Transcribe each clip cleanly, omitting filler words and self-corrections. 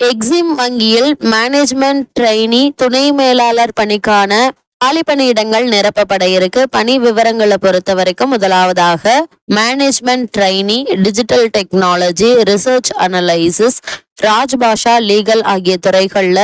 Exim வங்கியில் management trainee துணை மேலாளர் பணிக்கான காலி பணியிடங்கள் நிரப்பப்பட இருக்கு. பணி விவரங்களை பொறுத்த வரைக்கும் முதலாவதாக management trainee, digital technology, research analysis, Rajbhasha, legal ஆகிய துறைகள்ல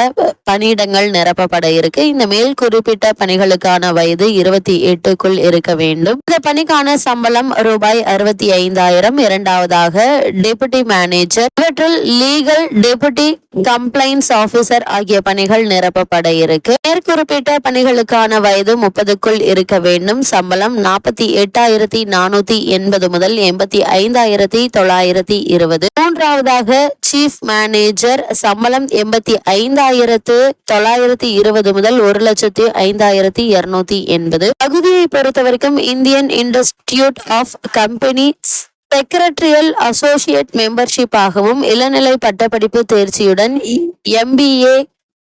பணியிடங்கள் நிரப்பப்பட இருக்கு. இந்த மேல் குறிப்பிட்ட பணிகளுக்கான வயது 28க்குள் இருக்க வேண்டும். இந்த பணிக்கான சம்பளம் ரூபாய் 65,000. இரண்டாவதாக டெபுட்டி மேனேஜர், இவற்றில் லீகல், டெபுட்டி கம்ப்ளைண்ட்ஸ் ஆபீசர் ஆகிய பணிகள் நிரப்பப்பட இருக்கு. மேற்குறிப்பிட்ட பணிகளுக்கான வயது 30க்குள் இருக்க வேண்டும். சம்பளம் 48,480 முதல் 85,920. மூன்றாவதாக சீஃப் மேனேஜர், சம்பளம் 85,920 முதல் 1,05,280. தகுதியை பொறுத்த வரைக்கும் Indian institute of companies secretarial associate membership ஆகவும், இளநிலை பட்டப்படிப்பு தேர்ச்சியுடன் MBA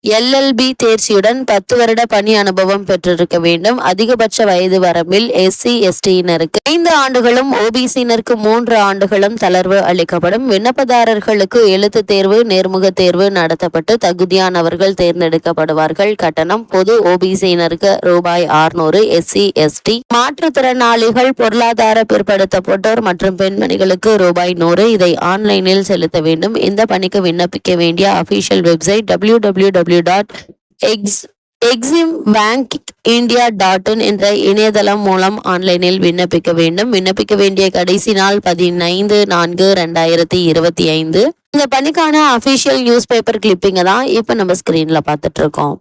LLB தேர்ச்சியுடன் 10 வருட பணி அனுபவம் பெற்றிருக்க வேண்டும். அதிகபட்ச வயது வரம்பில் SC ST-யினருக்கு 5 ஆண்டுகளும், OBC-யினருக்கு 3 ஆண்டுகளும் தளர்வு அளிக்கப்படும். விண்ணப்பதாரர்களுக்கு எழுத்து தேர்வு, நேர்முக தேர்வு நடத்தப்பட்டு தகுதியானவர்கள் தேர்ந்தெடுக்கப்படுவார்கள். கட்டணம் பொது OBC-யினருக்கு ரூபாய் 600, SC ST மாற்றுத்திறனாளிகள், பொருளாதார பிற்படுத்தப்பட்டோர் மற்றும் பெண்மணிகளுக்கு ரூபாய் 100. இதை ஆன்லைனில் செலுத்த வேண்டும். இந்த பணிக்கு விண்ணப்பிக்க வேண்டிய அபிஷியல் வெப்சைட் www.eximbankindia.in என்ற இணையதளம் மூலம் ஆன்லைனில் விண்ணப்பிக்க வேண்டும். விண்ணப்பிக்க வேண்டிய கடைசி நாள் 15/4/2025. இந்த பணிக்கான அபிஷியல் நியூஸ் பேப்பர் கிளிப்பிங்க தான் இப்ப நம்ம ஸ்கிரீன்ல பார்த்துட்டு இருக்கோம்.